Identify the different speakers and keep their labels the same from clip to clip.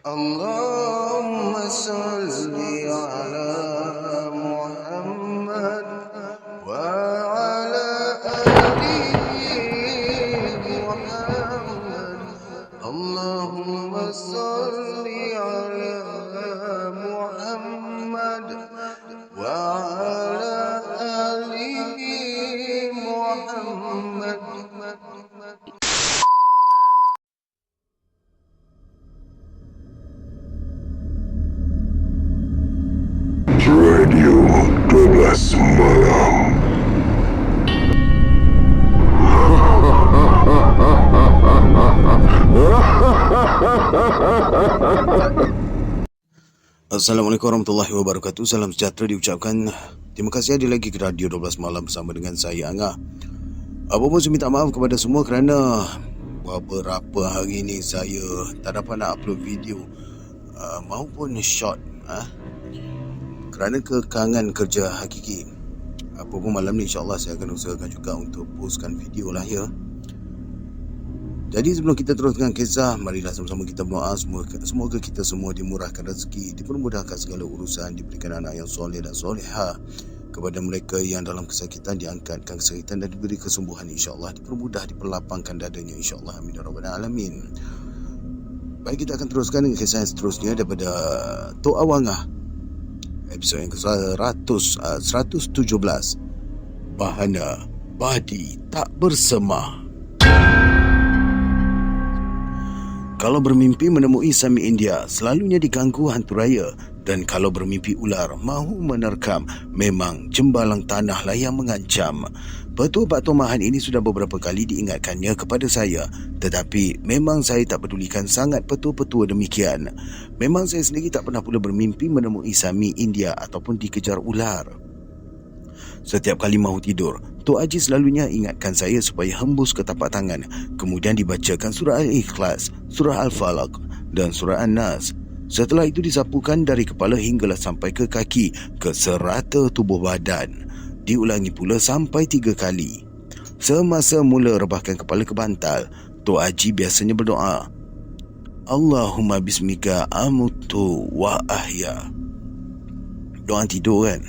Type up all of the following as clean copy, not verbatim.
Speaker 1: اللهم صل على محمد وعلى آل محمد. اللهم صل على محمد وعلى آل محمد.
Speaker 2: Radio 12 Malam.
Speaker 3: Assalamualaikum warahmatullahi wabarakatuh. Salam sejahtera diucapkan. Terima kasih hadir lagi ke Radio 12 Malam bersama dengan saya Angah. Apa pun saya minta maaf kepada semua kerana beberapa hari ini saya tak dapat nak upload video maupun short kerana kekangan kerja hakiki. Apa pun malam ni insyaAllah saya akan usahakan juga untuk postkan video lah ya. Jadi sebelum kita teruskan kisah, marilah sama-sama kita berdoa semoga kita semua dimurahkan rezeki, dipermudahkan segala urusan, diberikan anak yang soleh dan soleha. Kepada mereka yang dalam kesakitan diangkatkan kesakitan dan diberi kesembuhan insyaAllah, dipermudah, diperlapangkan dadanya insyaAllah. Amin ya rabbal alamin. Baik, kita akan teruskan dengan kisah yang seterusnya daripada Tok Awangah, episod yang ke-117, Bahana Badi Tak Bersemah. Kalau bermimpi menemui Sami India, selalunya diganggu hantu raya. Dan kalau bermimpi ular mahu menerkam, memang jembalang tanahlah yang mengancam. Petua Pak Tomahan ini sudah beberapa kali diingatkannya kepada saya, tetapi memang saya tak pedulikan sangat petua-petua demikian. Memang saya sendiri tak pernah pula bermimpi menemui Sami India ataupun dikejar ular. Setiap kali mahu tidur, Tok Haji selalunya ingatkan saya supaya hembus ke tapak tangan, kemudian dibacakan surah Al-Ikhlas, surah Al-Falaq dan surah An-Nas. Setelah itu disapukan dari kepala hinggalah sampai ke kaki, ke serata tubuh badan. Diulangi pula sampai 3 kali. Semasa mula rebahkan kepala ke bantal, Tok Haji biasanya berdoa, Allahumma bismika amutu wa ahya. Doa tidur kan?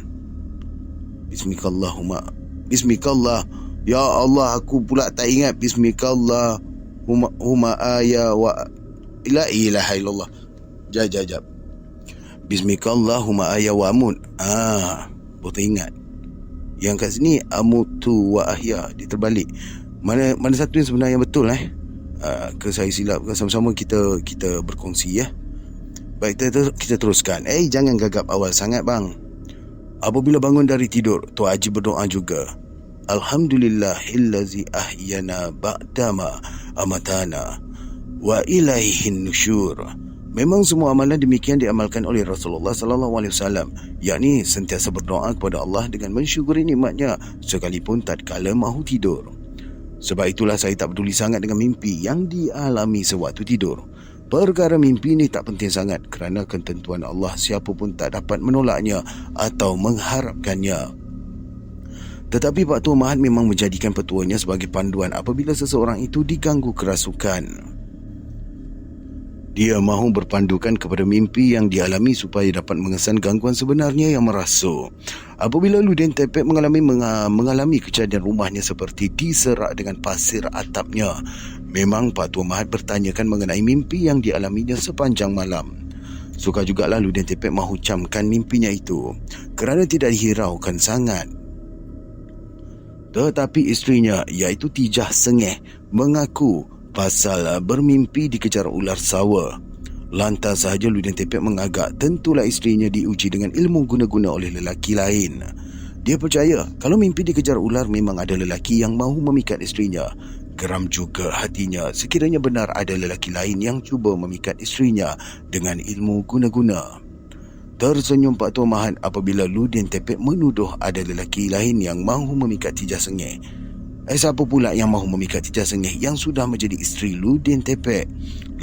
Speaker 3: Bismikallahumma, Bismikallah, ya Allah aku pula tak ingat. Bismikallahumma aya wa la ilaha illallah. Jap. Bismikallahumma aya wa amut. Betul ingat. Yang kat sini amutu wa ahya, dia terbalik. Mana satu yang sebenarnya betul ke saya silap ke? Sama-sama kita berkongsi ya. Baik, kita teruskan. Jangan gagap awal sangat bang. Apabila bangun dari tidur, Tok Haji berdoa juga, Alhamdulillahillazi ahyana ba'dama amatana wa ilaihin nusyur. Memang semua amalan demikian diamalkan oleh Rasulullah SAW, yakni sentiasa berdoa kepada Allah dengan mensyukuri nikmatnya sekalipun tatkala mahu tidur. Sebab itulah saya tak peduli sangat dengan mimpi yang dialami sewaktu tidur. Perkara mimpi ini tak penting sangat kerana ketentuan Allah, siapa pun tak dapat menolaknya atau mengharapkannya. Tetapi Pak Tua Mahat memang menjadikan petuanya sebagai panduan apabila seseorang itu diganggu kerasukan. Dia mahu berpandukan kepada mimpi yang dialami supaya dapat mengesan gangguan sebenarnya yang merasuk. Apabila Luden Tepek mengalami kejadian rumahnya seperti diserak dengan pasir atapnya, memang Pak Tua Mahat bertanyakan mengenai mimpi yang dialaminya sepanjang malam. Suka jugalah Luden Tepek mahu camkan mimpinya itu kerana tidak dihiraukan sangat. Tetapi isterinya, iaitu Tijah Sengeh, mengaku pasal bermimpi dikejar ular sawa. Lantas sahaja Luden Tepek mengagak, tentulah isterinya diuji dengan ilmu guna-guna oleh lelaki lain. Dia percaya kalau mimpi dikejar ular memang ada lelaki yang mahu memikat isterinya. Geram juga hatinya sekiranya benar ada lelaki lain yang cuba memikat isterinya dengan ilmu guna-guna. Tersenyum Pak Tua Mahat apabila Luden Tepek menuduh ada lelaki lain yang mahu memikat Tijah Sengeh. Siapa pula yang mahu memikat Tijah Sengeh yang sudah menjadi isteri Luden Tepek?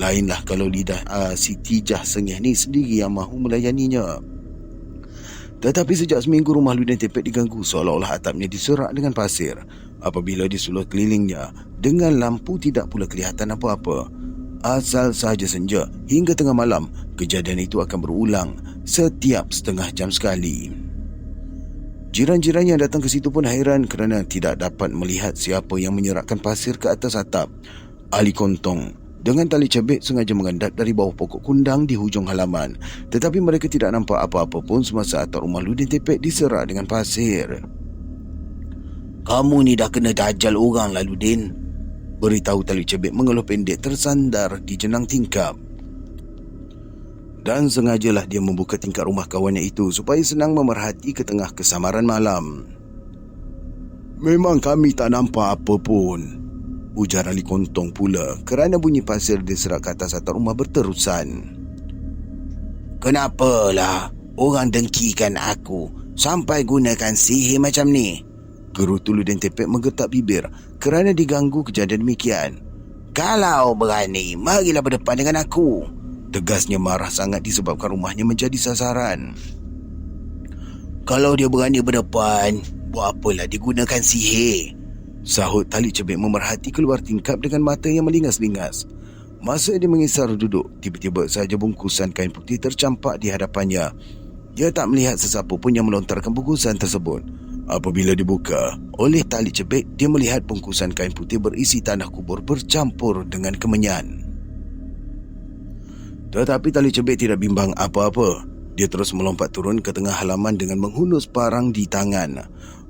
Speaker 3: Lainlah kalau lidah si Tijah Sengeh ni sendiri yang mahu melayaninya. Tetapi sejak seminggu rumah Luden Tepek diganggu seolah-olah atapnya diserak dengan pasir. Apabila di seluruh kelilingnya dengan lampu tidak pula kelihatan apa-apa. asal sahaja senja hingga tengah malam, kejadian itu akan berulang setiap setengah jam sekali. Jiran-jiran yang datang ke situ pun hairan kerana tidak dapat melihat siapa yang menyerakkan pasir ke atas atap. Ali Kontong dengan tali cebek sengaja mengendap dari bawah pokok kundang di hujung halaman, tetapi mereka tidak nampak apa-apa pun semasa atap rumah Ludin Tepek diserak dengan pasir. "Kamu ni dah kena dajal orang lah, Ludin," beritahu tali cebek mengeluh pendek tersandar di jenang tingkap. Dan sengajalah dia membuka tingkap rumah kawannya itu supaya senang memerhati ke tengah kesamaran malam. "Memang kami tak nampak apa pun," ujar Ali Kontong pula kerana bunyi pasir diserak ke atas atap rumah berterusan. "Kenapalah orang dengkikan aku sampai gunakan sihir macam ni?" Gerutu Ludin Tepek menggetak bibir kerana diganggu kejadian demikian. "Kalau berani, marilah berdepan dengan aku." Tegasnya marah sangat disebabkan rumahnya menjadi sasaran. "Kalau dia berani berdepan, buat apalah digunakan sihir?" sahut tali cebek memerhati keluar tingkap dengan mata yang melingas-lingas. Masa dia mengisar duduk, tiba-tiba sahaja bungkusan kain putih tercampak di hadapannya. Dia tak melihat sesiapa pun yang melontarkan bungkusan tersebut. Apabila dibuka oleh tali cebek, dia melihat bungkusan kain putih berisi tanah kubur bercampur dengan kemenyan. Tetapi tali cebek tidak bimbang apa-apa. Dia terus melompat turun ke tengah halaman dengan menghunus parang di tangan.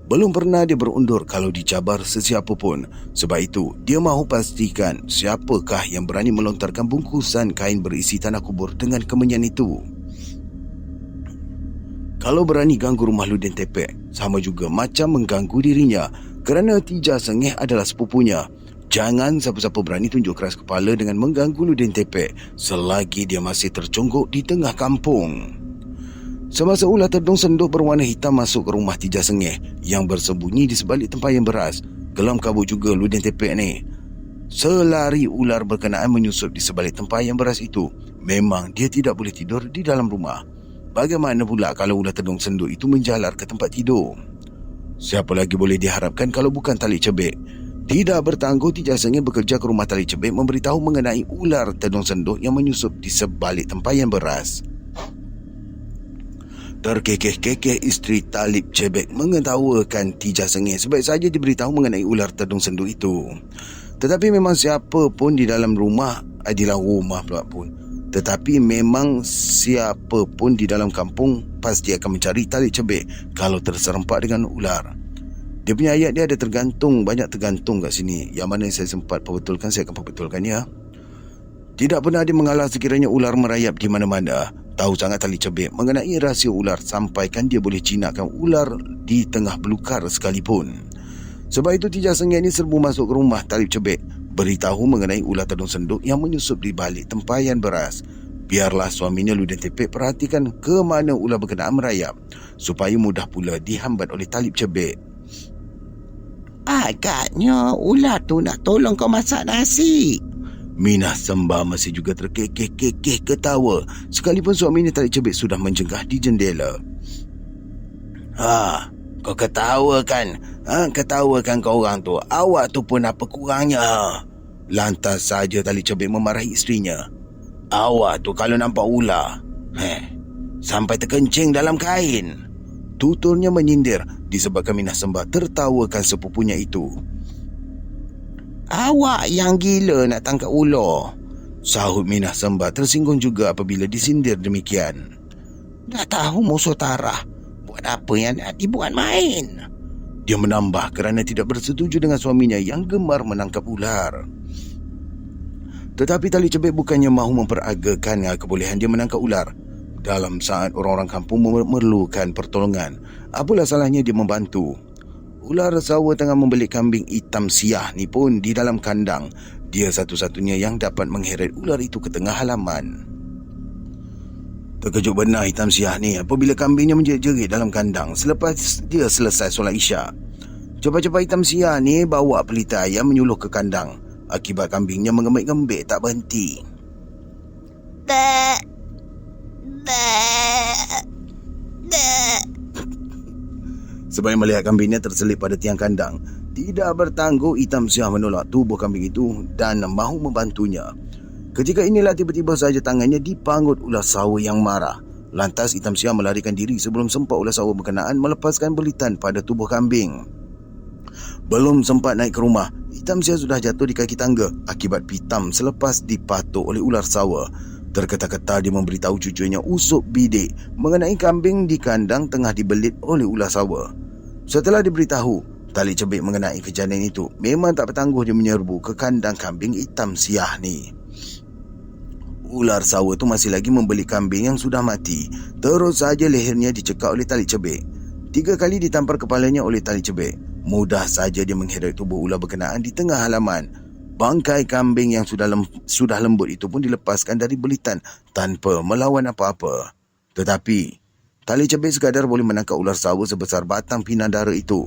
Speaker 3: Belum pernah dia berundur kalau dicabar sesiapa pun. Sebab itu, dia mahu pastikan siapakah yang berani melontarkan bungkusan kain berisi tanah kubur dengan kemenyan itu. Kalau berani ganggu rumah Ludin Tepek, sama juga macam mengganggu dirinya kerana Tija Sengeh adalah sepupunya. Jangan siapa-siapa berani tunjuk keras kepala dengan mengganggu Ludin Tepek selagi dia masih tercungguk di tengah kampung. Semasa ular tedung senduk berwarna hitam masuk ke rumah Tija Sengeh yang bersembunyi di sebalik tempayan beras, gelam kabut juga Ludin Tepek ni. Selari ular berkenaan menyusup di sebalik tempayan beras itu, memang dia tidak boleh tidur di dalam rumah. Bagaimana pula kalau ular tedung senduk itu menjalar ke tempat tidur? Siapa lagi boleh diharapkan kalau bukan tali cebek? Tidak bertangguh, Tija Sengeh bekerja ke rumah tali cebek memberitahu mengenai ular tedung senduk yang menyusup di sebalik tempayan beras. Terkekeh-kekeh isteri Talib Cebek mengetawakan Tija Sengeh sebaik saja diberitahu mengenai ular tedung senduk itu. Tetapi memang siapa pun di dalam rumah adalah rumah pula pun. Tetapi memang siapa pun di dalam kampung pasti akan mencari Talib Cebek kalau terserempak dengan ular. Dia punya ayat dia ada tergantung, banyak tergantung kat sini. Yang mana saya sempat perbetulkan, saya akan perbetulkan ya. Tidak pernah dia mengalah sekiranya ular merayap di mana-mana. Tahu sangat Tali Cebek mengenai rahsia ular sampaikan dia boleh jinakkan ular di tengah belukar sekalipun. Sebab itu Tija Sengeh ini serbu masuk ke rumah Talib Cebek, beritahu mengenai ular tedung senduk yang menyusup di balik tempayan beras. Biarlah suaminya Ludin Tepek perhatikan ke mana ular berkenaan merayap, supaya mudah pula dihambat oleh Talib Cebek.
Speaker 4: "Agaknya ular tu nak tolong kau masak nasi."
Speaker 3: Minah Sembah masih juga terkekeh-kekeh ketawa sekalipun suaminya Talib Cebek sudah menjengkah di jendela.
Speaker 4: Kau ketawa kan? Ketawakan kau orang tu. Awak tu pun apa kurangnya?
Speaker 3: Lantas saja Talib Cebek memarahi isterinya.
Speaker 4: Awak tu kalau nampak ular, sampai terkencing dalam kain.
Speaker 3: Tuturnya menyindir disebabkan Minah Sembah tertawakan sepupunya itu.
Speaker 4: "Awak yang gila nak tangkap ular,"
Speaker 3: sahut Minah Sembah tersinggung juga apabila disindir demikian.
Speaker 4: "Dah tahu musuh tarah, buat apa yang nak dibuat main?"
Speaker 3: Dia menambah kerana tidak bersetuju dengan suaminya yang gemar menangkap ular. Tetapi Talib Cebek bukannya mahu memperagakan kebolehan dia menangkap ular. Dalam saat orang-orang kampung memerlukan pertolongan, apalah salahnya dia membantu. Ular sawa tengah membelik kambing hitam siah ni pun di dalam kandang. Dia satu-satunya yang dapat mengheret ular itu ke tengah halaman. Terkejut benar hitam siah ni apabila kambingnya menjerit-jerit dalam kandang selepas dia selesai solat isyak. Cepat-cepat hitam siah ni bawa pelita ayam menyuluh ke kandang. Akibat kambingnya mengembik-ngembik tak berhenti. Sebab melihat kambingnya terselip pada tiang kandang, tidak bertangguh hitam siah menolak tubuh kambing itu dan mahu membantunya. Ketika inilah tiba-tiba saja tangannya dipanggut ular sawa yang marah. Lantas Hitam Siah melarikan diri sebelum sempat ular sawa berkenaan melepaskan belitan pada tubuh kambing. Belum sempat naik ke rumah, Hitam Siah sudah jatuh di kaki tangga akibat pitam selepas dipatuk oleh ular sawa. Terketa-keta dia memberitahu cucunya Usop Bidik mengenai kambing di kandang tengah dibelit oleh ular sawa. Setelah diberitahu Talik Cebik mengenai kejadian itu, memang tak bertangguh dia menyerbu ke kandang kambing Hitam Siah ni. Ular sawa tu masih lagi membeli kambing yang sudah mati. Terus saja lehernya dicekak oleh Talik Cebik. 3 kali ditampar kepalanya oleh Talik Cebik. Mudah saja dia mengheret tubuh ular berkenaan di tengah halaman. Bangkai kambing yang sudah lembut itu pun dilepaskan dari belitan tanpa melawan apa-apa. Tetapi Talik Cebik sekadar boleh menangkap ular sawa sebesar batang pinandara itu.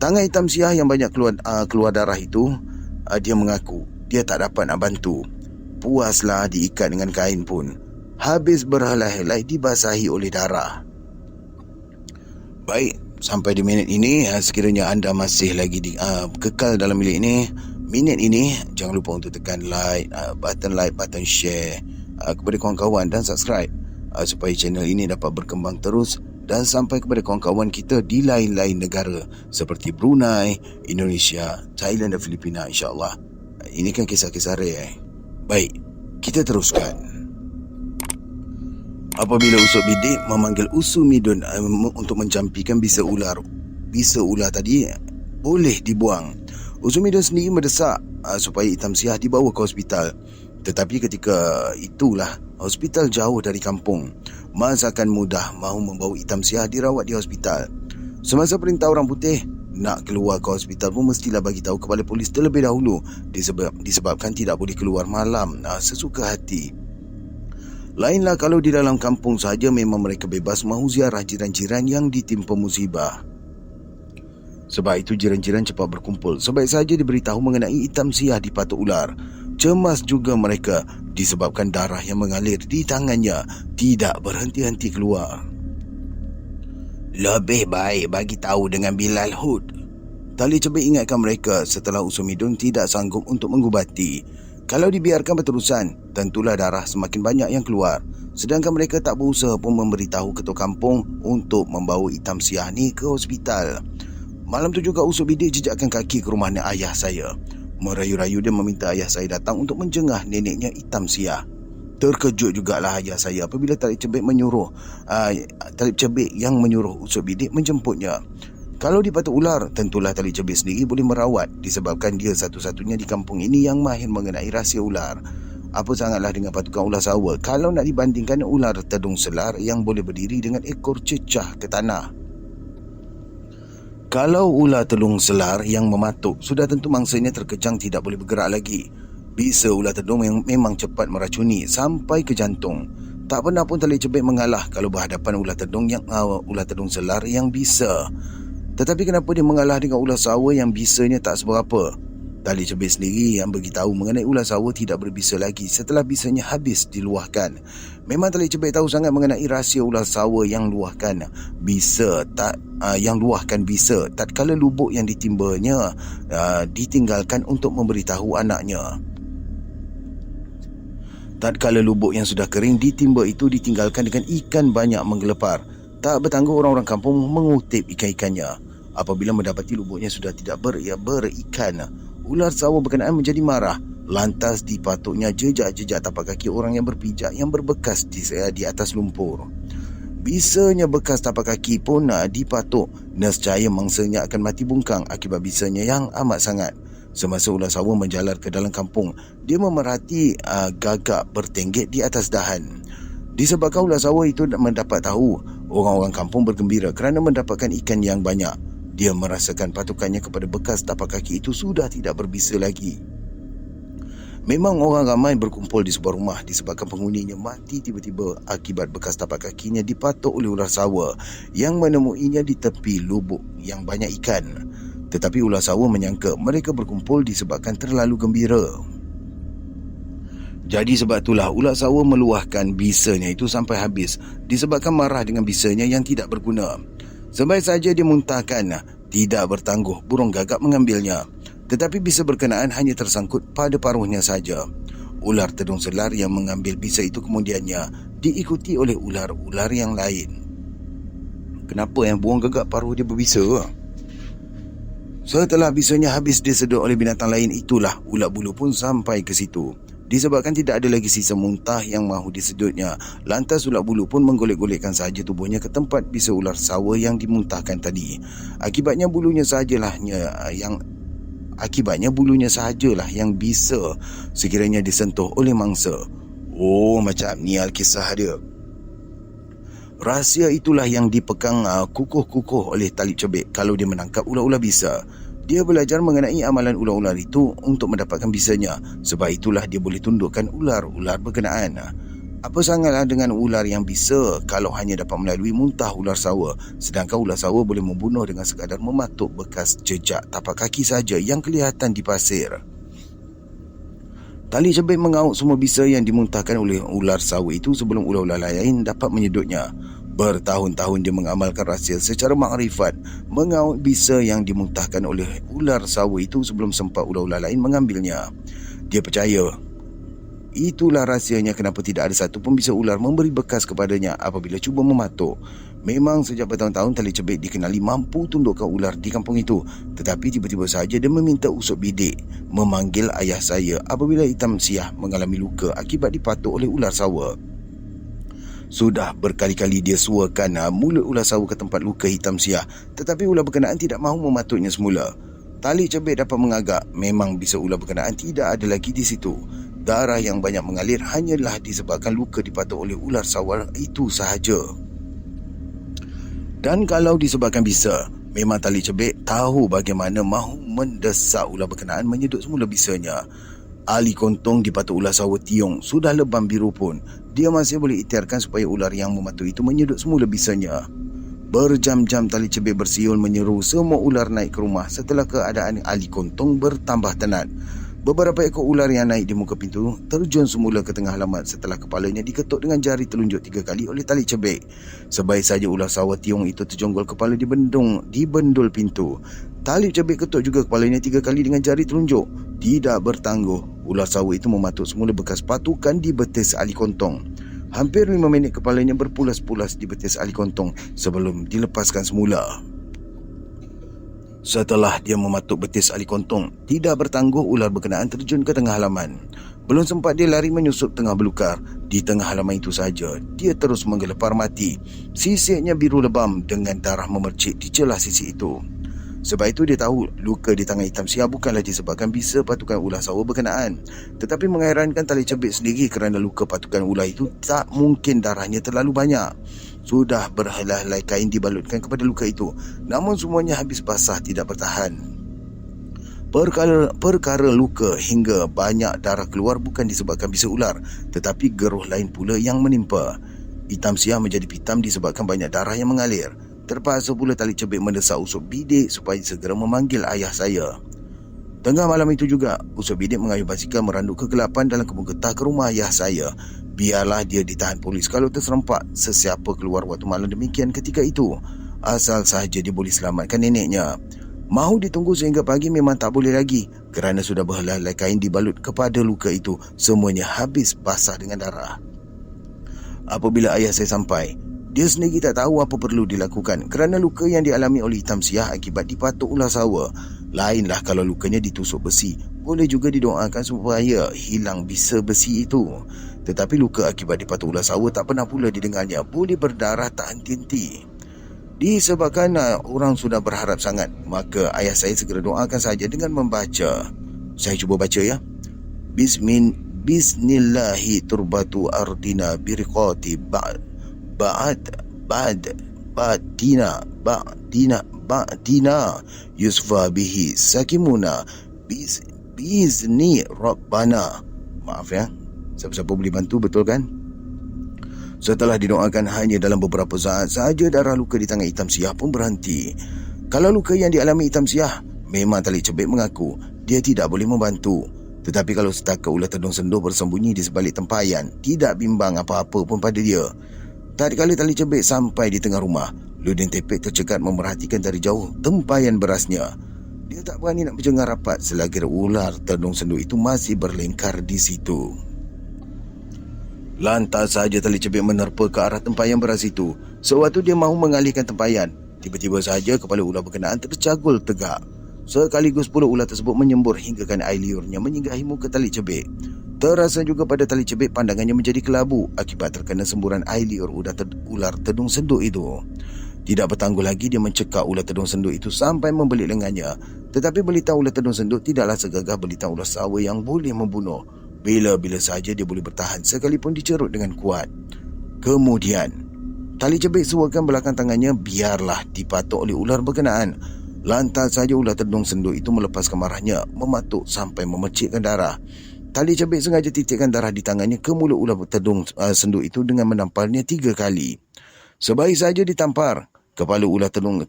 Speaker 3: Tangan Hitam Siah yang banyak keluar darah itu, dia mengaku dia tak dapat nak bantu. Puaslah diikat dengan kain pun. Habis berhelai-helai dibasahi oleh darah. Baik, sampai di minit ini, sekiranya anda masih lagi kekal dalam bilik ini, minit ini, jangan lupa untuk tekan like, button share kepada kawan-kawan dan subscribe supaya channel ini dapat berkembang terus dan sampai kepada kawan-kawan kita di lain-lain negara seperti Brunei, Indonesia, Thailand dan Filipina, insyaAllah. Ini kan kisah-kisah real. Baik, kita teruskan. Apabila Usop Bidik memanggil Usu Midun untuk menjampikan bisa ular tadi boleh dibuang. Usu Midun sendiri mendesak supaya Hitam Siah dibawa ke hospital. Tetapi ketika itulah hospital jauh dari kampung. Mas akan mudah mahu membawa Hitam Siah dirawat di hospital. Semasa perintah orang putih nak keluar ke hospital pun mestilah bagi tahu kepada polis terlebih dahulu disebabkan tidak boleh keluar malam sesuka hati. Lainlah kalau di dalam kampung saja memang mereka bebas mahu ziarah jiran-jiran yang ditimpa musibah. Sebab itu jiran-jiran cepat berkumpul. Sebaik saja diberitahu mengenai Hitam Siah dipatuk ular. Cemas juga mereka disebabkan darah yang mengalir di tangannya tidak berhenti-henti keluar. Lebih baik bagi tahu dengan Bilal Hud. Talik Cebik ingatkan mereka setelah Usop Midun tidak sanggup untuk mengubati. Kalau dibiarkan berterusan, tentulah darah semakin banyak yang keluar. Sedangkan mereka tak berusaha pun memberitahu ketua kampung untuk membawa Hitam Siah ni ke hospital. Malam tu juga Usop Bidik jejakkan kaki ke rumahnya ayah saya. Merayu-rayu dia meminta ayah saya datang untuk menjengah neneknya Hitam Siah. Terkejut jugalah ayah saya apabila Talik Cebik yang menyuruh Usop Bidik menjemputnya. Kalau dipatuk ular, tentulah Talik Cebik sendiri boleh merawat disebabkan dia satu-satunya di kampung ini yang mahir mengenai rahsia ular. Apa sangatlah dengan patukan ular sawa kalau nak dibandingkan ular tedung selar yang boleh berdiri dengan ekor cecah ke tanah. Kalau ular telung selar yang mematuk, sudah tentu mangsanya terkejang tidak boleh bergerak lagi. Bisa ular tedung yang memang cepat meracuni sampai ke jantung. Tak pernah pun Talik Cebik mengalah kalau berhadapan ular tedung selar yang bisa. Tetapi kenapa dia mengalah dengan ular sawa yang bisanya tak seberapa? Talik Cebik sendiri yang beritahu mengenai ular sawa tidak berbisa lagi setelah bisanya habis diluahkan. Memang Talik Cebik tahu sangat mengenai rahsia ular sawa yang luahkan bisa tatkala lubuk yang ditimbanya ditinggalkan untuk memberitahu anaknya. Tatkala lubuk yang sudah kering ditimba itu ditinggalkan dengan ikan banyak menggelepar. Tak bertangguh orang-orang kampung mengutip ikan-ikannya. Apabila mendapati lubuknya sudah tidak berikan, ular sawa berkenaan menjadi marah. Lantas dipatuknya jejak-jejak tapak kaki orang yang berpijak yang berbekas di atas lumpur. Bisanya bekas tapak kaki pun dipatuk. Nescaya mangsanya akan mati bungkang akibat bisanya yang amat sangat. Semasa ular sawa menjalar ke dalam kampung, dia memerhati gagak bertengget di atas dahan. Disebabkan ular sawa itu mendapat tahu, orang-orang kampung bergembira kerana mendapatkan ikan yang banyak. Dia merasakan patukannya kepada bekas tapak kaki itu sudah tidak berbisa lagi. Memang orang ramai berkumpul di sebuah rumah disebabkan penghuninya mati tiba-tiba akibat bekas tapak kakinya dipatuk oleh ular sawa yang menemuinya di tepi lubuk yang banyak ikan. Tetapi ular sawa menyangka mereka berkumpul disebabkan terlalu gembira. Jadi sebab itulah ular sawa meluahkan bisanya itu sampai habis disebabkan marah dengan bisanya yang tidak berguna. Sebaik saja dia muntahkan, tidak bertangguh burung gagak mengambilnya. Tetapi bisa berkenaan hanya tersangkut pada paruhnya saja.
Speaker 4: Ular tedung selar yang mengambil bisa itu kemudiannya diikuti oleh ular-ular yang lain. Kenapa yang buang gagak paruh dia berbisa? Setelah bisanya habis disedut oleh binatang lain, itulah ulat bulu pun sampai ke situ. Disebabkan tidak ada lagi sisa muntah yang mahu disedutnya, lantas ulat bulu pun menggolek-golekkan sahaja tubuhnya ke tempat bisa ular sawa yang dimuntahkan tadi. Akibatnya bulunya sahajalah yang bisa sekiranya disentuh oleh mangsa. Oh, macam ni kisah dia. Rahsia itulah yang dipegang kukuh-kukuh oleh Talib Cebek kalau dia menangkap ular-ular bisa. Dia belajar mengenai amalan ular-ular itu untuk mendapatkan bisanya. Sebab itulah dia boleh tundukkan ular-ular berkenaan. Apa sangatlah dengan ular yang bisa kalau hanya dapat melalui muntah ular sawa, sedangkan ular sawa boleh membunuh dengan sekadar mematuk bekas jejak tapak kaki saja yang kelihatan di pasir. Tali Cebek mengauk semua bisa yang dimuntahkan oleh ular sawa itu sebelum ular-ular lain dapat menyedutnya. Bertahun-tahun dia mengamalkan rahsia secara makrifat, mengauk bisa yang dimuntahkan oleh ular sawa itu sebelum sempat ular-ular lain mengambilnya. Dia percaya itulah rahsianya kenapa tidak ada satu pun bisa ular memberi bekas kepadanya apabila cuba mematuk. Memang sejak bertahun-tahun Tali Cebek dikenali mampu tundukkan ular di kampung itu, tetapi tiba-tiba sahaja dia meminta usop bidik memanggil ayah saya apabila Hitam Siah mengalami luka akibat dipatuk oleh ular sawa. Sudah berkali-kali dia suakan mulut ular sawa ke tempat luka Hitam Siah, tetapi ular berkenaan tidak mahu mematuknya semula. Tali Cebek dapat mengagak memang bisa ular berkenaan tidak ada lagi di situ. Darah yang banyak mengalir hanyalah disebabkan luka dipatuk oleh ular sawa itu sahaja. Dan kalau disebabkan bisa, memang Tali Cebek tahu bagaimana mahu mendesak ular berkenaan menyedut semula bisanya. Ali Kontong dipatuk ular sawa tiung, sudah lebam biru pun dia masih boleh ikhtiarkan supaya ular yang mematuk itu menyedut semula bisanya. Berjam-jam Tali Cebek bersiul menyeru semua ular naik ke rumah setelah keadaan Ali Kontong bertambah tenat. Beberapa ekor ular yang naik di muka pintu terjun semula ke tengah halaman setelah kepalanya diketuk dengan jari telunjuk 3 kali oleh Tali Cebek. Sebaik saja ular sawa tiung itu terjonggol kepala di bendul pintu. Tali Cebek ketuk juga kepalanya 3 kali dengan jari telunjuk. Tidak bertangguh, ular sawa itu mematuk semula bekas patukan di betis Ali Kontong. Hampir 5 minit kepalanya berpulas-pulas di betis Ali Kontong sebelum dilepaskan semula. Setelah dia mematuk betis Ali Kontong, tidak bertangguh ular berkenaan terjun ke tengah halaman. Belum sempat dia lari menyusup tengah belukar. Di tengah halaman itu saja, dia terus menggelepar mati. Sisiknya biru lebam dengan darah memercik di celah sisik itu. Sebab itu dia tahu luka di tangan Hitam Siah bukanlah disebabkan bisa patukan ular sawa berkenaan, tetapi mengherankan Tali Cebek sendiri kerana luka patukan ular itu tak mungkin darahnya terlalu banyak. Sudah berhelai-helai kain dibalutkan kepada luka itu, namun semuanya habis basah tidak bertahan. Perkara luka hingga banyak darah keluar bukan disebabkan bisa ular, tetapi geruh lain pula yang menimpa. Hitam Siah menjadi pitam disebabkan banyak darah yang mengalir. Terpaksa pula Tali Cebek mendesak usop bidik supaya segera memanggil ayah saya. Tengah malam itu juga, usop bidik mengayuh basikal meranduk kegelapan dalam kebun getah ke rumah ayah saya. Biarlah dia ditahan polis kalau terserempak sesiapa keluar waktu malam demikian ketika itu. Asal sahaja dia boleh selamatkan neneknya. Mahu ditunggu sehingga pagi memang tak boleh lagi kerana sudah berhelai-helai kain dibalut kepada luka itu. Semuanya habis basah dengan darah. Apabila ayah saya sampai, dia sendiri tak tahu apa perlu dilakukan kerana luka yang dialami oleh Hitam Siah akibat dipatuk ular sawa. Lainlah kalau lukanya ditusuk besi. Boleh juga didoakan supaya hilang bisa besi itu. Tetapi luka akibat dipatuk ular sawa tak pernah pula didengarnya boleh berdarah tak henti-henti. Disebabkan orang sudah berharap sangat, maka ayah saya segera doakan saja dengan membaca. Saya cuba baca ya. Bismillahi turbatu ardina biriqati ba'dina yusfa bihi sakimuna bizni rabbana. Maaf ya, siapa-siapa boleh bantu, betul kan? Setelah didoakan hanya dalam beberapa saat sahaja darah luka di tangan Hitam Siah pun berhenti. Kalau luka yang dialami Hitam Siah, memang Tali Cebek mengaku dia tidak boleh membantu. Tetapi kalau setakat ular tedung senduh bersembunyi di sebalik tempayan, tidak bimbang apa-apa pun pada dia. Tatkala Tali Cebek sampai di tengah rumah, Ludin Tepek tercekat memerhatikan dari jauh tempayan berasnya. Dia tak berani nak berjengah rapat selagi ular tedung senduh itu masih berlengkar di situ. Lantas saja tali cepit menerpa ke arah tempayan beras itu. Sewaktu dia mahu mengalihkan tempayan, tiba-tiba saja kepala ular berkenaan tercagul tegak. Sekaligus pula ular tersebut menyembur hinggakan air liurnya menyinggahi muka tali cepit. Terasa juga pada tali cepit pandangannya menjadi kelabu akibat terkena semburan air liur ular tedung senduk itu. Tidak bertangguh lagi dia mencekak ular tedung senduk itu sampai membelit lengannya. Tetapi belita ular tedung senduk tidaklah segagah belita ular sawa yang boleh membunuh. Bila-bila saja dia boleh bertahan sekalipun dicerut dengan kuat. Kemudian, tali cepit suarakan belakang tangannya biarlah dipatuk oleh ular berkenaan. Lantas saja ular tedung senduk itu melepaskan marahnya, mematuk sampai memercikkan darah. Tali cepit sengaja titikkan darah di tangannya ke mulut ular tedung senduk itu dengan menamparnya 3 kali. Sebaik saja ditampar kepala ular tedung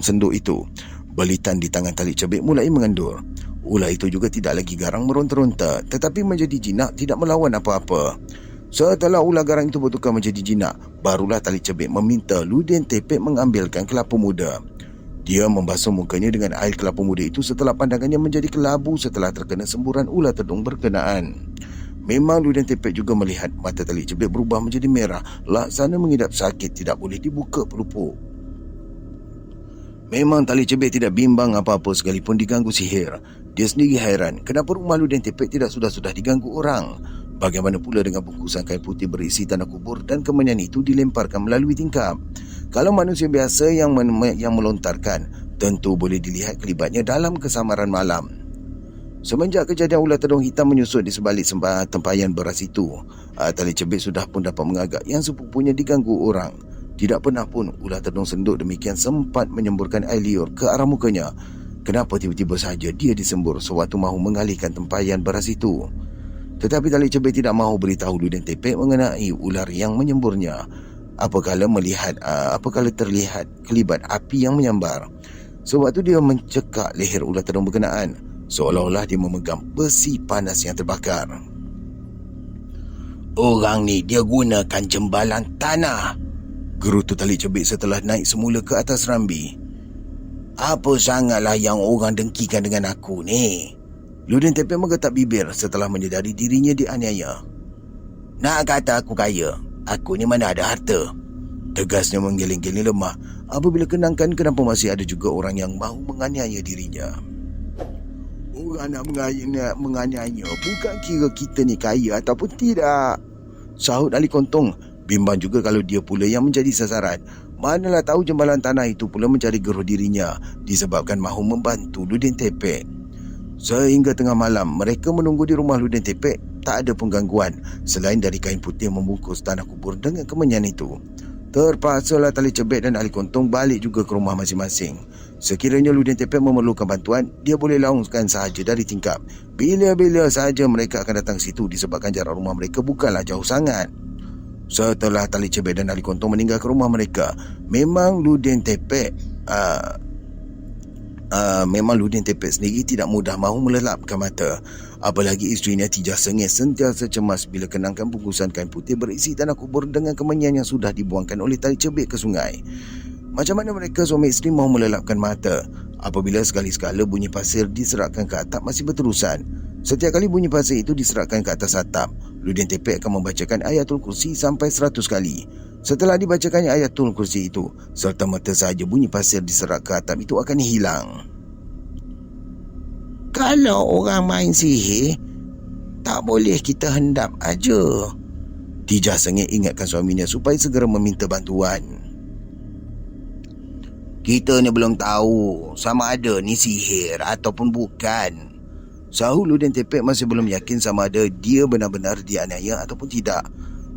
Speaker 4: senduk itu, belitan di tangan tali cepit mulai mengendur. Ular itu juga tidak lagi garang meronta-ronta, tetapi menjadi jinak tidak melawan apa-apa. Setelah ular garang itu bertukar menjadi jinak, barulah tali cepit meminta Luden Tepek mengambilkan kelapa muda. Dia membasuh mukanya dengan air kelapa muda itu setelah pandangannya menjadi kelabu setelah terkena semburan ular tedung berkenaan. Memang Luden Tepek juga melihat mata tali cepit berubah menjadi merah, laksana mengidap sakit tidak boleh dibuka pelupuk. Memang tali cepit tidak bimbang apa-apa sekalipun diganggu sihir. Dia sendiri hairan kenapa rumah Luden Tepek tidak sudah-sudah diganggu orang. Bagaimana pula dengan bungkusan kain putih berisi tanah kubur dan kemenyan itu dilemparkan melalui tingkap. Kalau manusia biasa yang melontarkan, tentu boleh dilihat kelibatnya dalam kesamaran malam. Semenjak kejadian ular tedung hitam menyusut di sebalik tempayan beras itu, tali cepit sudah pun dapat mengagak yang sepupunya diganggu orang. Tidak pernah pun ular tedung senduk demikian sempat menyemburkan air liur ke arah mukanya. Kenapa tiba-tiba saja dia disembur sewaktu mahu mengalihkan tempayan beras itu? Tetapi tali cepit tidak mahu beritahu Luden Tepek mengenai ular yang menyemburnya. Apakala terlihat kelibat api yang menyambar. Sewaktu dia mencekak leher ular tedung berkenaan, seolah-olah dia memegang besi panas yang terbakar. Orang ni dia gunakan jembalan tanah, gerutu tali cepit setelah naik semula ke atas rambi. Apa sangatlah yang orang dengkikan dengan aku ni? Luden Tepek menggetak bibir setelah menyedari dirinya dianiaya. Nak kata aku kaya, aku ni mana ada harta? Tegasnya menggeleng-geleng lemah apabila kenangkan kenapa masih ada juga orang yang mahu menganiaya dirinya. Orang nak menganiaya bukan kira kita ni kaya ataupun tidak, sahut Ali Kontong. Bimbang juga kalau dia pula yang menjadi sasaran. Manalah tahu jembalan tanah itu pula mencari geruh dirinya disebabkan mahu membantu Luden Tepek. Sehingga tengah malam mereka menunggu di rumah Luden Tepek. Tak ada pun gangguan selain dari kain putih membungkus tanah kubur dengan kemenyan itu. Terpaksalah tali cepit dan Ali Kontong balik juga ke rumah masing-masing. Sekiranya Luden Tepek memerlukan bantuan, dia boleh langskan sahaja dari tingkap. Bila-bila sahaja mereka akan datang situ disebabkan jarak rumah mereka bukanlah jauh sangat. Setelah tali cepit dan Ali Kontong meninggalkan rumah mereka, memang Luden Tepek sendiri tidak mudah mahu melelapkan mata. Apalagi isterinya Tijah Sengih sentiasa cemas bila kenangkan bungkusan kain putih berisi tanah kubur dengan kemenyan yang sudah dibuangkan oleh tali cepit ke sungai. Macam mana mereka suami isteri mahu melelapkan mata apabila sekali-sekala bunyi pasir diserakkan ke atap masih berterusan. Setiap kali bunyi pasir itu diserakkan ke atas atap, Luden Tepek akan membacakan ayatul kursi sampai 100 kali. Setelah dibacakannya ayatul kursi itu, serta-merta sahaja bunyi pasir diserak ke atap itu akan hilang. Kalau orang main sihir, tak boleh kita hendap aja. Tijah Sengih ingatkan suaminya supaya segera meminta bantuan. Kita ni belum tahu sama ada ni sihir ataupun bukan. Sahut Luden Tepek masih belum yakin sama ada dia benar-benar dianiaya ataupun tidak.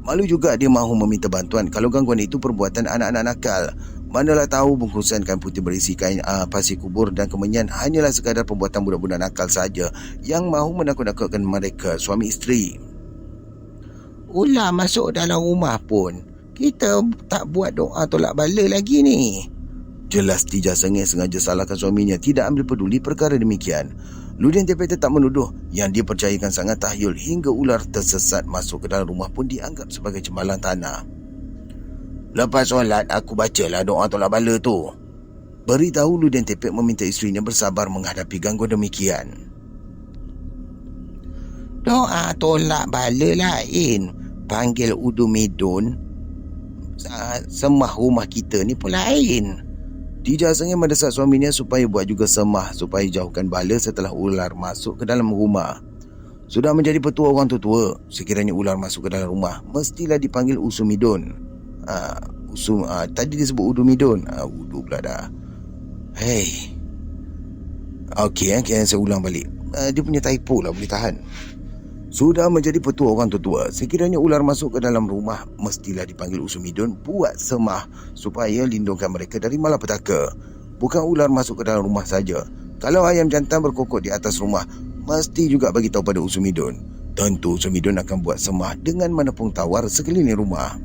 Speaker 4: Malu juga dia mahu meminta bantuan kalau gangguan itu perbuatan anak-anak nakal. Manalah tahu bungkusan kain putih berisi kain pasir kubur dan kemenyan hanyalah sekadar perbuatan budak-budak nakal saja yang mahu menakut-nakutkan mereka suami isteri. Ular masuk dalam rumah pun kita tak buat doa tolak bala lagi ni. Jelas Tijah Sengih sengaja salahkan suaminya tidak ambil peduli perkara demikian. Luden Tepek tetap menuduh yang dia percayakan sangat tahyul hingga ular tersesat masuk ke dalam rumah pun dianggap sebagai jembalan tanah. Lepas solat aku bacalah doa tolak bala tu. Beritahu Luden Tepek meminta isterinya bersabar menghadapi gangguan demikian. Doa tolak bala lain. Panggil Udu Midun. Semah rumah kita ni pun lain.
Speaker 3: Tija sengih mendesak suaminya supaya buat juga semah supaya jauhkan bala setelah ular masuk ke dalam rumah. Sudah menjadi petua orang tua, sekiranya ular masuk ke dalam rumah, mestilah dipanggil Usumidun. Tadi disebut Udu Midun. Udu pula dah. Hei. Okey, saya ulang balik. Dia punya typo lah, boleh tahan. Sudah menjadi petua orang tua, sekiranya ular masuk ke dalam rumah, mestilah dipanggil Usumidun buat semah supaya lindungkan mereka dari malapetaka. Bukan ular masuk ke dalam rumah saja. Kalau ayam jantan berkokok di atas rumah, mesti juga bagi tahu pada Usumidun. Tentu Usumidun akan buat semah dengan menepung tawar sekeliling rumah.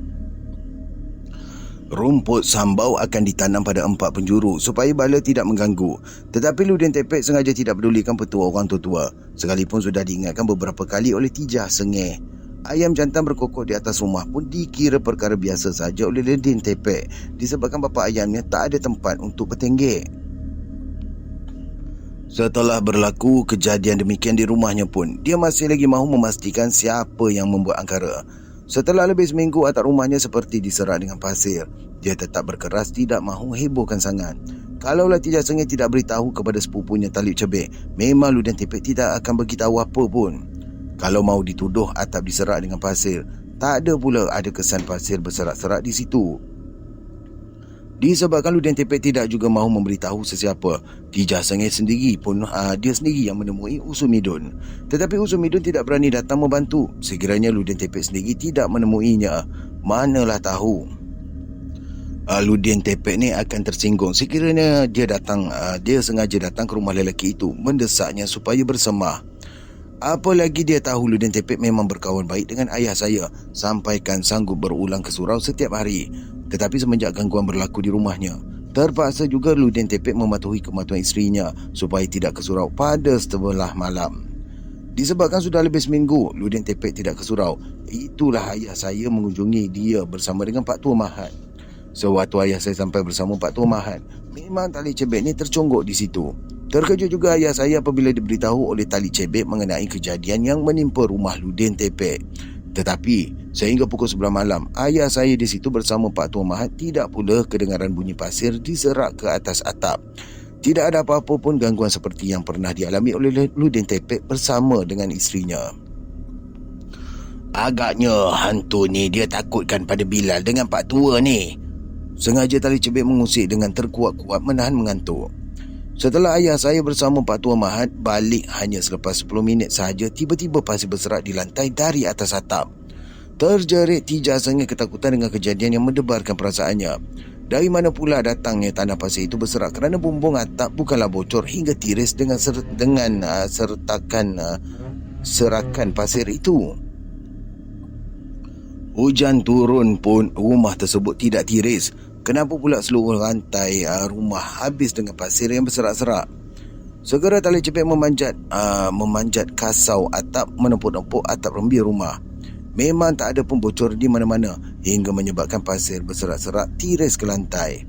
Speaker 3: Rumput sambau akan ditanam pada 4 penjuru supaya bala tidak mengganggu. Tetapi Ludin Tepek sengaja tidak pedulikan petua orang tua. Sekalipun sudah diingatkan beberapa kali oleh Tijah Sengeh. Ayam jantan berkokok di atas rumah pun dikira perkara biasa saja oleh Ludin Tepek disebabkan bapa ayamnya tak ada tempat untuk bertenggek. Setelah berlaku kejadian demikian di rumahnya pun, dia masih lagi mahu memastikan siapa yang membuat angkara. Setelah lebih seminggu atap rumahnya seperti diserak dengan pasir, dia tetap berkeras tidak mahu hebohkan sangat. Kalaulah Tijah Sengeh tidak beritahu kepada sepupunya Talib Cebek, memang Ludin Tepek tidak akan beritahu apa pun. Kalau mahu dituduh atap diserak dengan pasir, tak ada pula ada kesan pasir berserak-serak di situ. Disebabkan Ludin Tepek tidak juga mahu memberitahu sesiapa, Tijah Sengeh sendiri pun dia sendiri yang menemui Usumidun. Tetapi Usumidun tidak berani datang membantu. Sekiranya Ludin Tepek sendiri tidak menemuinya, manalah tahu Ludin Tepek ni akan tersinggung sekiranya dia sengaja datang ke rumah lelaki itu mendesaknya supaya bersemah. Apalagi dia tahu Ludin Tepek memang berkawan baik dengan ayah saya, sampaikan sanggup berulang ke surau setiap hari. Tetapi semenjak gangguan berlaku di rumahnya, terpaksa juga Ludin Tepek mematuhi kematuan isterinya supaya tidak ke surau pada sebelah malam. Disebabkan sudah lebih seminggu Ludin Tepek tidak ke surau, itulah ayah saya mengunjungi dia bersama dengan Pak Tua Mahat. Sewaktu ayah saya sampai bersama Pak Tua Mahat, memang Talib Cebek ni terconggok di situ. Terkejut juga ayah saya apabila diberitahu oleh Talib Cebek mengenai kejadian yang menimpa rumah Ludin Tepek. Tetapi sehingga pukul 11 malam, ayah saya di situ bersama Pak Tua Mahat tidak pula kedengaran bunyi pasir diserak ke atas atap. Tidak ada apa-apa pun gangguan seperti yang pernah dialami oleh Ludin Tepek bersama dengan isterinya. Agaknya hantu ni dia takutkan pada Bilal dengan Pak Tua ni. Sengaja Talib Cebek mengusik dengan terkuat-kuat menahan mengantuk. Setelah ayah saya bersama Pak Tua Mahat balik hanya selepas 10 minit sahaja, tiba-tiba pasir berserak di lantai dari atas atap. Terjerit Tijah Sengeh ketakutan dengan kejadian yang mendebarkan perasaannya. Dari mana pula datangnya tanah pasir itu berserak kerana bumbung atap bukanlah bocor hingga tiris dengan serakan pasir itu. Hujan turun pun rumah tersebut tidak tiris. Kenapa pula seluruh rantai rumah habis dengan pasir yang berserak-serak? Segera Talib Cebek memanjat kasau atap, menempuk-nempuk atap rembir rumah. Memang tak ada pun bocor di mana-mana hingga menyebabkan pasir berserak-serak tiris ke lantai.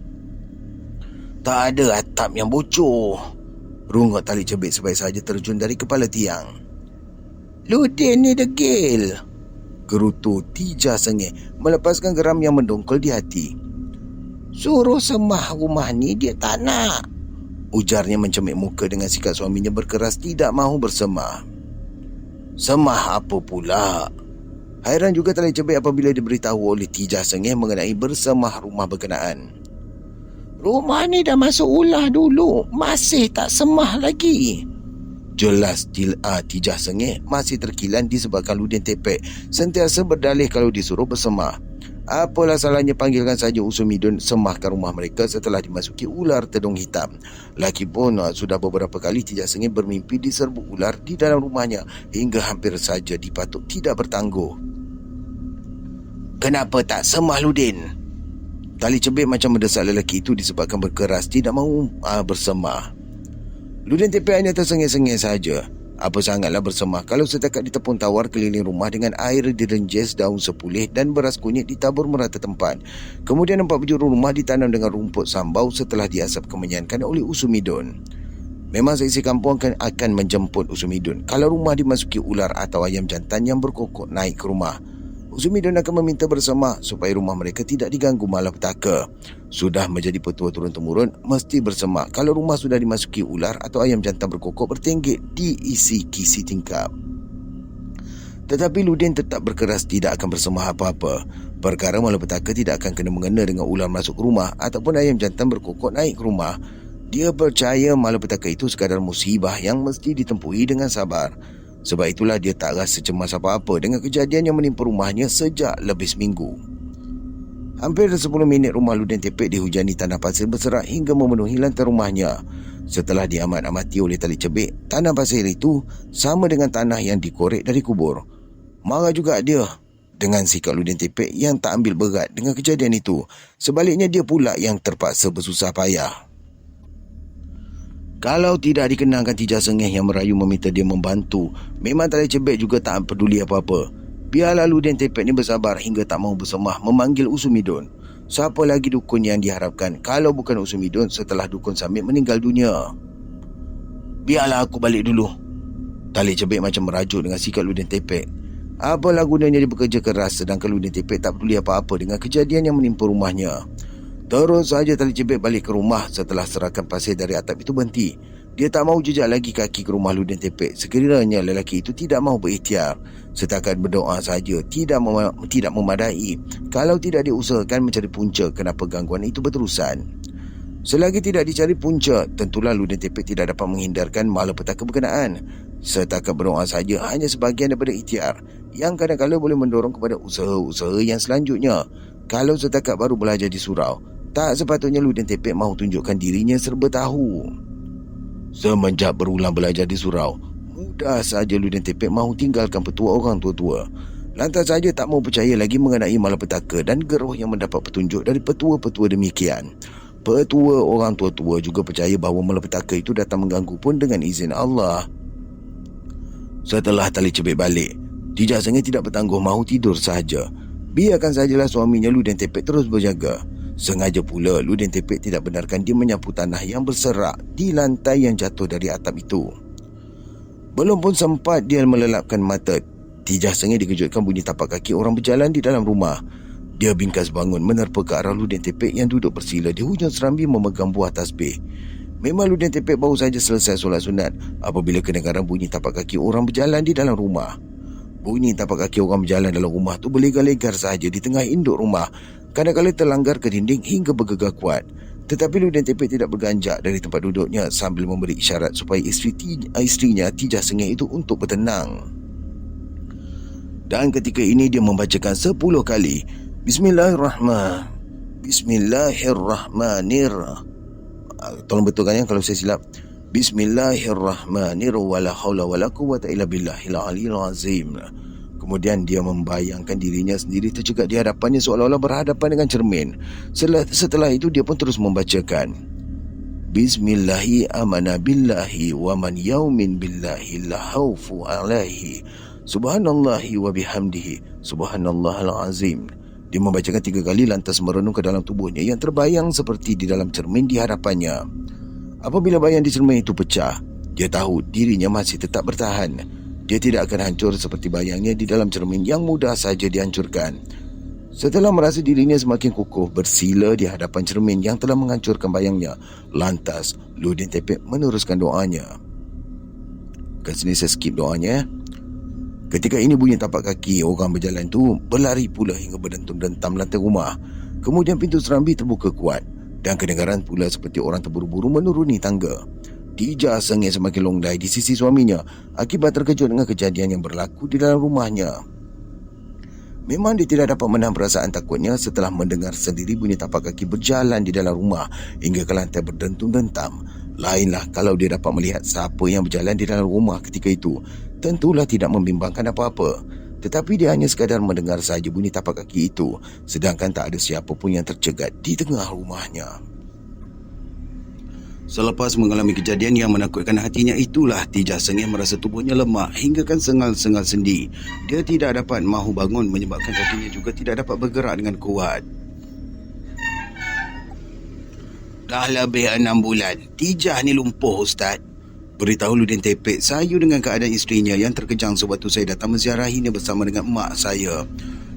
Speaker 3: Tak ada atap yang bocor. Rungut Talib Cebek sebaik sahaja terjun dari kepala tiang. Ludin ni degil, gerutu Tijah Sengeh melepaskan geram yang mendongkol di hati. Suruh semah rumah ni dia tak nak, ujarnya mencemik muka dengan sikap suaminya berkeras tidak mahu bersemah. Semah apa pula? Hairan juga Talib Cebek apabila diberitahu oleh Tijah Sengeh mengenai bersemah rumah berkenaan. Rumah ni dah masuk ulah dulu, masih tak semah lagi. Jelas Tijah Sengeh masih terkilan disebabkan Ludin Tepek sentiasa berdalih kalau disuruh bersemah. Apalah salahnya panggilkan saja Usumidun semahkan rumah mereka setelah dimasuki ular tedung hitam. Lagipun sudah beberapa kali Tijah Sengeh bermimpi diserbu ular di dalam rumahnya hingga hampir saja dipatuk tidak bertangguh. Kenapa tak semah Ludin? Talib Cebek macam mendesak lelaki itu disebabkan berkeras tidak mahu bersemah. Ludin Tepek hanya tersengih-sengih saja. Apa sangatlah bersemah kalau setakat ditepung tawar keliling rumah dengan air direnjes daun sepulih dan beras kunyit ditabur merata tempat. Kemudian 4 penjuru rumah ditanam dengan rumput sambau setelah diasap kemenyankan oleh Usumidun.
Speaker 4: Memang seisi kampung akan menjemput Usumidun kalau rumah dimasuki ular atau ayam jantan yang berkokok naik ke rumah. Usumidun akan meminta bersama supaya rumah mereka tidak diganggu malapetaka. Sudah menjadi petua turun-temurun, mesti bersama kalau rumah sudah dimasuki ular atau ayam jantan berkokok bertenggek diisi kisi tingkap. Tetapi Ludin tetap berkeras tidak akan bersama apa-apa. Perkara malapetaka tidak akan kena mengena dengan ular masuk ke rumah ataupun ayam jantan berkokok naik ke rumah. Dia percaya malapetaka itu sekadar musibah yang mesti ditempuhi dengan sabar. Sebab itulah dia tak rasa cemas apa-apa dengan kejadian yang menimpa rumahnya sejak lebih seminggu. Hampir 10 minit rumah Ludin Tepek dihujani tanah pasir berserak hingga memenuhi lantai rumahnya. Setelah diamat-amati oleh tali cebik, tanah pasir itu sama dengan tanah yang dikorek dari kubur. Marah juga dia dengan sikap Ludin Tepek yang tak ambil berat dengan kejadian itu. Sebaliknya dia pula yang terpaksa bersusah payah. Kalau tidak dikenangkan Tijah Sengih yang merayu meminta dia membantu, memang tali cebek juga tak peduli apa-apa. Biarlah Ludin Tepek ni bersabar hingga tak mahu bersemah memanggil Usumidun. Siapa lagi dukun yang diharapkan kalau bukan Usumidun setelah dukun Samit meninggal dunia? Biarlah aku balik dulu. Tali cebek macam merajuk dengan sikap Ludin Tepek. Apalah gunanya dia bekerja keras sedangkan Ludin Tepek tak peduli apa-apa dengan kejadian yang menimpa rumahnya. Terus saja tali cebek balik ke rumah setelah serakan pasir dari atap itu berhenti. Dia tak mahu jejak lagi kaki ke rumah Ludin Tepek sekiranya lelaki itu tidak mahu berikhtiar. Setakat berdoa saja tidak memadai kalau tidak diusahakan mencari punca kenapa gangguan itu berterusan. Selagi tidak dicari punca, tentulah Ludin Tepek tidak dapat menghindarkan malapetaka berkenaan. Setakat berdoa saja hanya sebahagian daripada ikhtiar yang kadang-kadang boleh mendorong kepada usaha-usaha yang selanjutnya. Kalau setakat baru belajar di surau, tak sepatutnya Ludin Tepek mahu tunjukkan dirinya serba tahu. Semenjak berulang belajar di surau, mudah saja Ludin Tepek mahu tinggalkan petua orang tua-tua. Lantas saja tak mahu percaya lagi mengenai malapetaka dan geruh yang mendapat petunjuk dari petua-petua demikian. Petua orang tua-tua juga percaya bahawa malapetaka itu datang mengganggu pun dengan izin Allah. Setelah tali cebik balik, Tijah Sengih tidak bertangguh mahu tidur sahaja. Biarkan sajalah suaminya Ludin Tepek terus berjaga. Sengaja pula Ludin Tepek tidak benarkan dia menyapu tanah yang berserak di lantai yang jatuh dari atap itu. Belum pun sempat dia melelapkan mata, Tijah Sengih dikejutkan bunyi tapak kaki orang berjalan di dalam rumah. Dia bingkas bangun menerpa ke arah Ludin Tepek yang duduk bersila di hujung serambi memegang buah tasbih. Memang Ludin Tepek baru saja selesai solat sunat apabila kedengaran bunyi tapak kaki orang berjalan di dalam rumah. Bunyi tapak kaki orang berjalan dalam rumah tu berlegar-legar sahaja di tengah induk rumah. Kadang-kadang terlanggar ke dinding hingga bergegar kuat. Tetapi Ludin Tepek tidak berganjak dari tempat duduknya sambil memberi isyarat supaya isterinya Tijah Sengih itu untuk bertenang. Dan ketika ini dia membacakan 10 kali Bismillahirrahmanirrahim. Tolong betulkan ya kalau saya silap. Bismillahirrahmanirrahim. Wala haula wala quwwata illa billahil aliyil azim. Kemudian dia membayangkan dirinya sendiri tercegat di hadapannya seolah-olah berhadapan dengan cermin. Setelah itu dia pun terus membacakan Bismillahi amana billahi wa man yaumin billahi la khaufu alaihi. Subhanallahi wa bihamdihi. Subhanallahal azim. Dia membacakan 3 kali lantas merenung ke dalam tubuhnya yang terbayang seperti di dalam cermin di hadapannya. Apabila bayang di cermin itu pecah, dia tahu dirinya masih tetap bertahan. Dia tidak akan hancur seperti bayangnya di dalam cermin yang mudah saja dihancurkan. Setelah merasa dirinya semakin kukuh bersila di hadapan cermin yang telah menghancurkan bayangnya, lantas Ludin Tepek meneruskan doanya. Kat sini saya skip doanya. Ketika ini bunyi tapak kaki orang berjalan tu berlari pula hingga berdentum-dentam lantai rumah. Kemudian pintu serambi terbuka kuat dan kedengaran pula seperti orang terburu-buru menuruni tangga. Tijah Sengih semakin longlai di sisi suaminya akibat terkejut dengan kejadian yang berlaku di dalam rumahnya. Memang dia tidak dapat menahan perasaan takutnya setelah mendengar sendiri bunyi tapak kaki berjalan di dalam rumah hingga ke lantai berdentum-dentam. Lainlah kalau dia dapat melihat siapa yang berjalan di dalam rumah ketika itu. Tentulah tidak membimbangkan apa-apa. Tetapi dia hanya sekadar mendengar saja bunyi tapak kaki itu, sedangkan tak ada siapa pun yang tercegat di tengah rumahnya. Selepas mengalami kejadian yang menakutkan hatinya itulah Tijah Sengih merasa tubuhnya lemah hingga kan sengal-sengal sendi. Dia tidak dapat mahu bangun menyebabkan kakinya juga tidak dapat bergerak dengan kuat. Dah lebih 6 bulan Tijah ni lumpuh Ustaz.
Speaker 3: Beritahu Ludin Tepek sayu dengan keadaan isterinya yang terkejang sewaktu saya datang menziarahinya bersama dengan mak saya.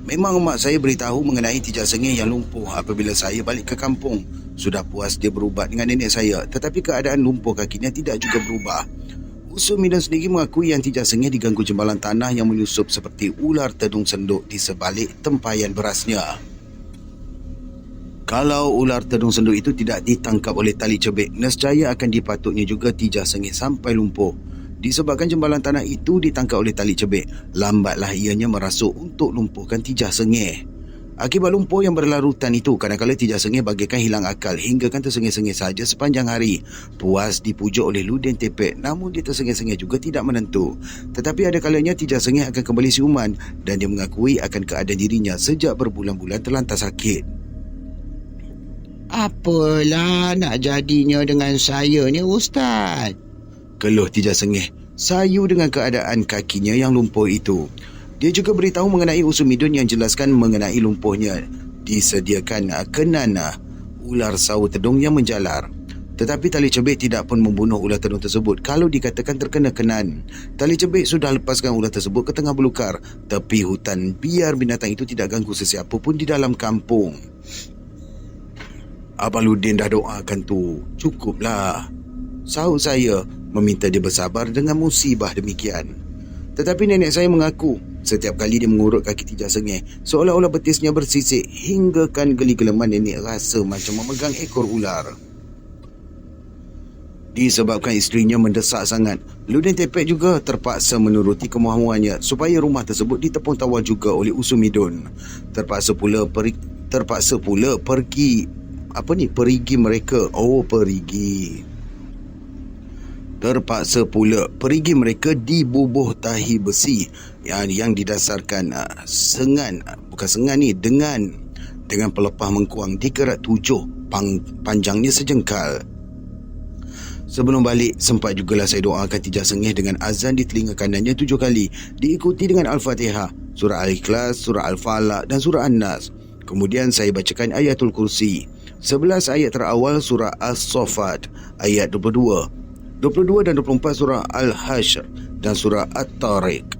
Speaker 3: Memang mak saya beritahu mengenai Tijak Sengih yang lumpuh apabila saya balik ke kampung. Sudah puas dia berubat dengan nenek saya, tetapi keadaan lumpuh kakinya tidak juga berubah. Usu Midon sendiri mengakui yang Tijak Sengih diganggu jembalan tanah yang menyusup seperti ular tedung senduk di sebalik tempayan berasnya. Kalau ular tedung senduk itu tidak ditangkap oleh tali cebek, nescaya akan dipatutnya juga Tijak Sengih sampai lumpuh. Disebabkan jembalan tanah itu ditangkap oleh tali cebek, lambatlah ianya merasuk untuk lumpuhkan Tijak Sengih. Akibat lumpuh yang berlarutan itu, kadang-kadang Tijak Sengih bagaikan hilang akal hingga kan tersengih-sengih saja sepanjang hari. Puas dipujuk oleh Ludin Tepek, namun dia tersengih-sengih juga tidak menentu. Tetapi ada kalanya Tijak Sengih akan kembali siuman dan dia mengakui akan keadaan dirinya sejak berbulan-bulan terlantar sakit.
Speaker 5: Apalah nak jadinya dengan saya ni, Ustaz?
Speaker 3: Keluh Tijak Sengih, sayu dengan keadaan kakinya yang lumpuh itu. Dia juga beritahu mengenai Usu Midon yang jelaskan mengenai lumpuhnya. Disediakan kenan ular sawu tedung yang menjalar. Tetapi tali cebek tidak pun membunuh ular tedung tersebut kalau dikatakan terkena kenan. Tali cebek sudah lepaskan ular tersebut ke tengah belukar tepi hutan biar binatang itu tidak ganggu sesiapa pun di dalam kampung. Abang Ludin dah doakan tu, cukuplah. Sahut saya meminta dia bersabar dengan musibah demikian. Tetapi nenek saya mengaku setiap kali dia mengurut kaki Tijak Sengih, seolah-olah betisnya bersisik hingga kan geli-geleman nenek rasa macam memegang ekor ular. Disebabkan isterinya mendesak sangat, Ludin Tepek juga terpaksa menuruti kemahuannya supaya rumah tersebut ditepung tawar juga oleh Usu Midon. Terpaksa pula perigi mereka dibubuh tahi besi yang didasarkan dengan pelepah mengkuang dikerat 7 panjangnya sejengkal. Sebelum balik, sempat jugalah saya doakan Tijak Sengih dengan azan di telinga kanannya 7 kali, diikuti dengan Al-Fatihah, Surah Al-Ikhlas, Surah Al-Falaq dan Surah An-Nas. Kemudian saya bacakan Ayatul Kursi, 11 ayat terawal Surah As-Saffat, ayat 22 dan 24 Surah Al-Hashr dan Surah At-Tariq.